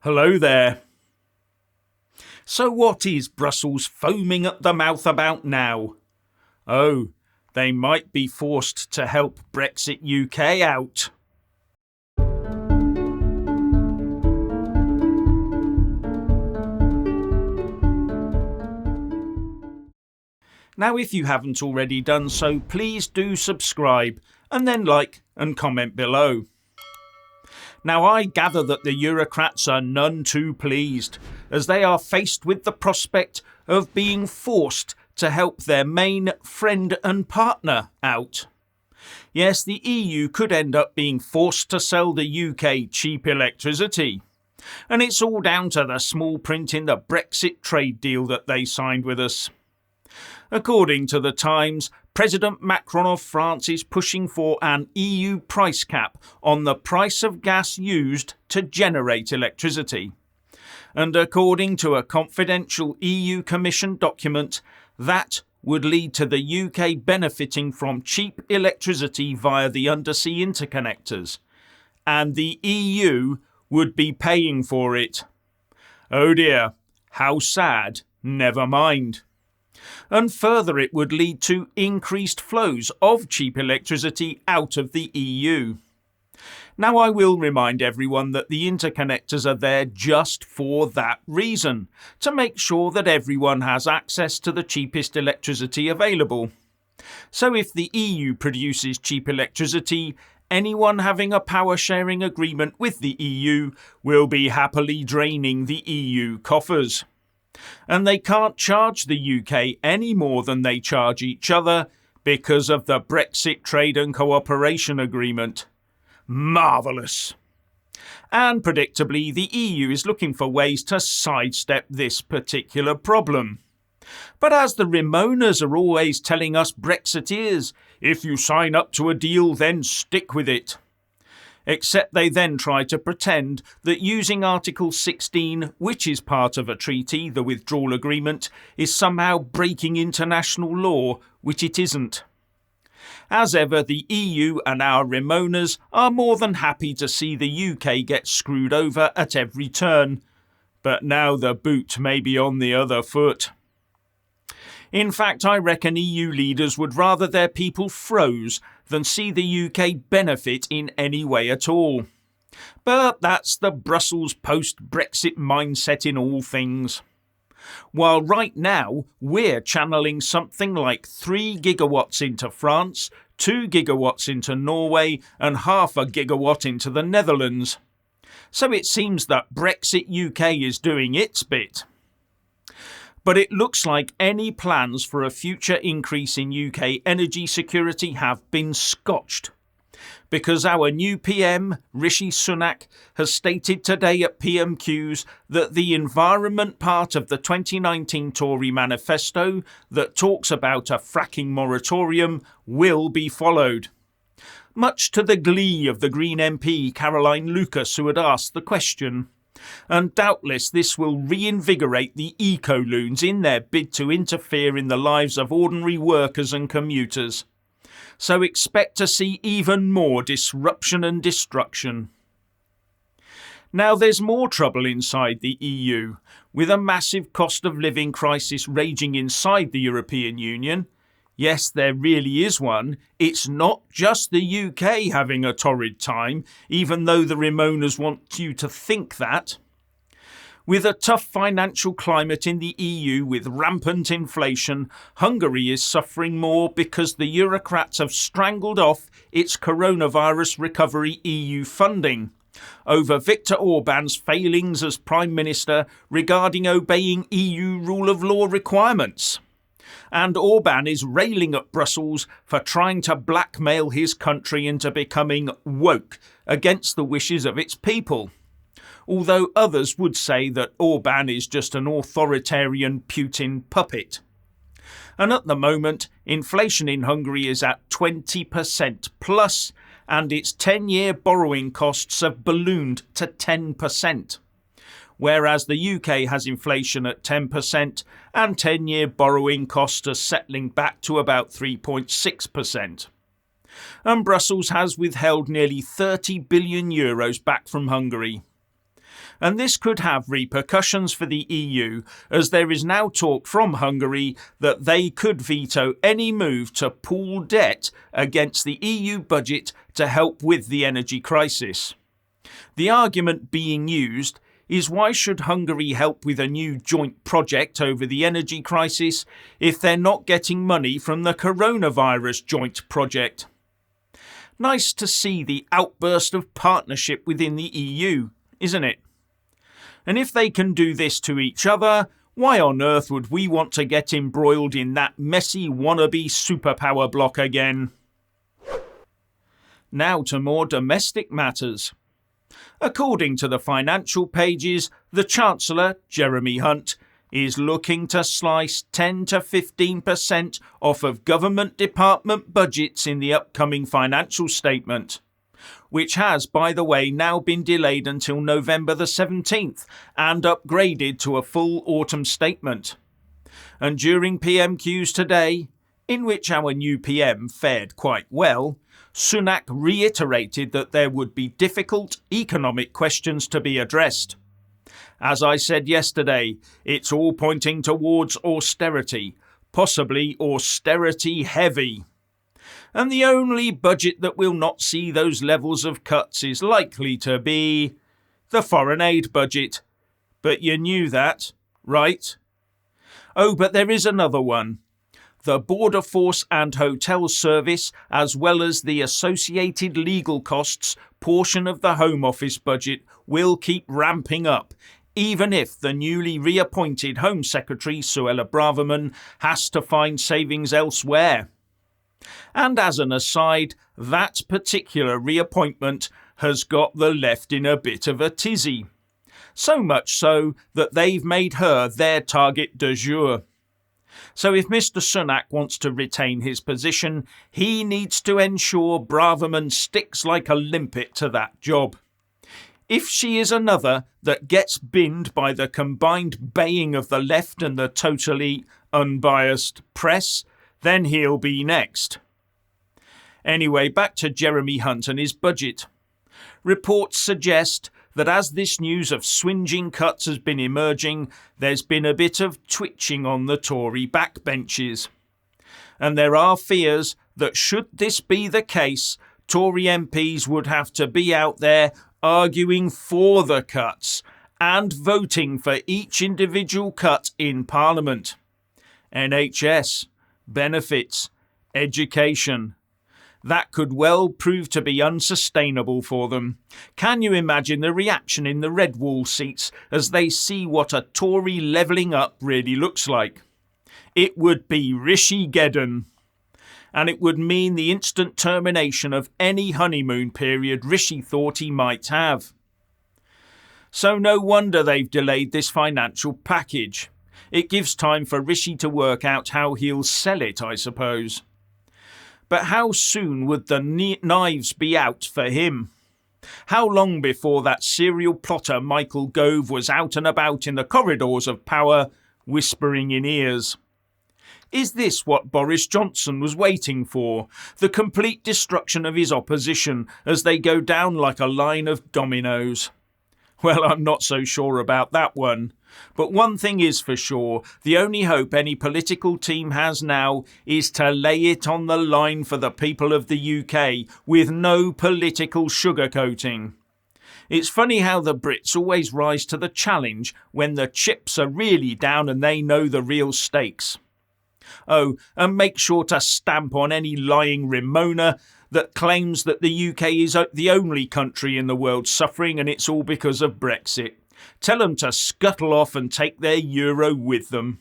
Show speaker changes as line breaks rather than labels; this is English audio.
Hello there. So what is Brussels foaming at the mouth about now? Oh, they might be forced to help Brexit UK out. Now, if you haven't already done so, please do subscribe and then like and comment below. Now, I gather that the Eurocrats are none too pleased, as they are faced with the prospect of being forced to help their main friend and partner out. Yes, the EU could end up being forced to sell the UK cheap electricity. And it's all down to the small print in the Brexit trade deal that they signed with us. According to the Times, President Macron of France is pushing for an EU price cap on the price of gas used to generate electricity. And according to a confidential EU Commission document, that would lead to the UK benefiting from cheap electricity via the undersea interconnectors. And the EU would be paying for it. Oh dear, how sad, never mind. And further, it would lead to increased flows of cheap electricity out of the EU. Now, I will remind everyone that the interconnectors are there just for that reason, to make sure that everyone has access to the cheapest electricity available. So if the EU produces cheap electricity, anyone having a power sharing agreement with the EU will be happily draining the EU coffers. And they can't charge the UK any more than they charge each other because of the Brexit Trade and Cooperation Agreement. Marvellous! And predictably, the EU is looking for ways to sidestep this particular problem. But as the Ramonas are always telling us Brexiteers, if you sign up to a deal, then stick with it. Except they then try to pretend that using Article 16, which is part of a treaty, the withdrawal agreement, is somehow breaking international law, which it isn't. As ever, the EU and our Ramonas are more than happy to see the UK get screwed over at every turn. But now the boot may be on the other foot. In fact, I reckon EU leaders would rather their people froze than see the UK benefit in any way at all. But that's the Brussels post-Brexit mindset in all things. While right now we're channeling something like 3 gigawatts into France, 2 gigawatts into Norway and half a gigawatt into the Netherlands. So it seems that Brexit UK is doing its bit. But it looks like any plans for a future increase in UK energy security have been scotched. Because our new PM, Rishi Sunak, has stated today at PMQs that the environment part of the 2019 Tory manifesto that talks about a fracking moratorium will be followed. Much to the glee of the Green MP Caroline Lucas, who had asked the question. And doubtless this will reinvigorate the eco-loons in their bid to interfere in the lives of ordinary workers and commuters. So expect to see even more disruption and destruction. Now there's more trouble inside the EU, with a massive cost of living crisis raging inside the European Union. Yes, there really is one. It's not just the UK having a torrid time, even though the Ramonas want you to think that. With a tough financial climate in the EU with rampant inflation, Hungary is suffering more because the Eurocrats have strangled off its coronavirus recovery EU funding over Viktor Orban's failings as Prime Minister regarding obeying EU rule of law requirements. And Orban is railing at Brussels for trying to blackmail his country into becoming woke against the wishes of its people. Although others would say that Orban is just an authoritarian Putin puppet. And at the moment, inflation in Hungary is at 20% plus, and its 10-year borrowing costs have ballooned to 10%. Whereas the UK has inflation at 10% and 10-year borrowing costs are settling back to about 3.6%. And Brussels has withheld nearly €30 billion back from Hungary. And this could have repercussions for the EU, as there is now talk from Hungary that they could veto any move to pool debt against the EU budget to help with the energy crisis. The argument being used is, why should Hungary help with a new joint project over the energy crisis if they're not getting money from the coronavirus joint project? Nice to see the outburst of partnership within the EU, isn't it? And if they can do this to each other, why on earth would we want to get embroiled in that messy wannabe superpower bloc again? Now to more domestic matters. According to the financial pages, the Chancellor, Jeremy Hunt, is looking to slice 10 to 15% off of government department budgets in the upcoming financial statement, which has, by the way, now been delayed until November the 17th and upgraded to a full autumn statement. And during PMQs today, in which our new PM fared quite well, Sunak reiterated that there would be difficult economic questions to be addressed. As I said yesterday, it's all pointing towards austerity, possibly austerity heavy. And the only budget that will not see those levels of cuts is likely to be the foreign aid budget. But you knew that, right? Oh, but there is another one. The Border Force and Hotel Service, as well as the associated legal costs portion of the Home Office budget, will keep ramping up, even if the newly reappointed Home Secretary Suella Braverman has to find savings elsewhere. And as an aside, that particular reappointment has got the left in a bit of a tizzy. So much so that they've made her their target du jour. So if Mr. Sunak wants to retain his position, he needs to ensure Braverman sticks like a limpet to that job. If she is another that gets binned by the combined baying of the left and the totally unbiased press, then he'll be next. Anyway, back to Jeremy Hunt and his budget. Reports suggest that as this news of swinging cuts has been emerging, there's been a bit of twitching on the Tory backbenches. And there are fears that should this be the case, Tory MPs would have to be out there arguing for the cuts and voting for each individual cut in Parliament. NHS, benefits, education. That could well prove to be unsustainable for them. Can you imagine the reaction in the red wall seats as they see what a Tory levelling up really looks like? It would be Rishi-geddon. And it would mean the instant termination of any honeymoon period Rishi thought he might have. So no wonder they've delayed this financial package. It gives time for Rishi to work out how he'll sell it, I suppose. But how soon would the knives be out for him? How long before that serial plotter Michael Gove was out and about in the corridors of power, whispering in ears? Is this what Boris Johnson was waiting for? The complete destruction of his opposition as they go down like a line of dominoes? Well, I'm not so sure about that one. But one thing is for sure, the only hope any political team has now is to lay it on the line for the people of the UK with no political sugarcoating. It's funny how the Brits always rise to the challenge when the chips are really down and they know the real stakes. Oh, and make sure to stamp on any lying Ramona that claims that the UK is the only country in the world suffering and it's all because of Brexit. Tell them to scuttle off and take their euro with them.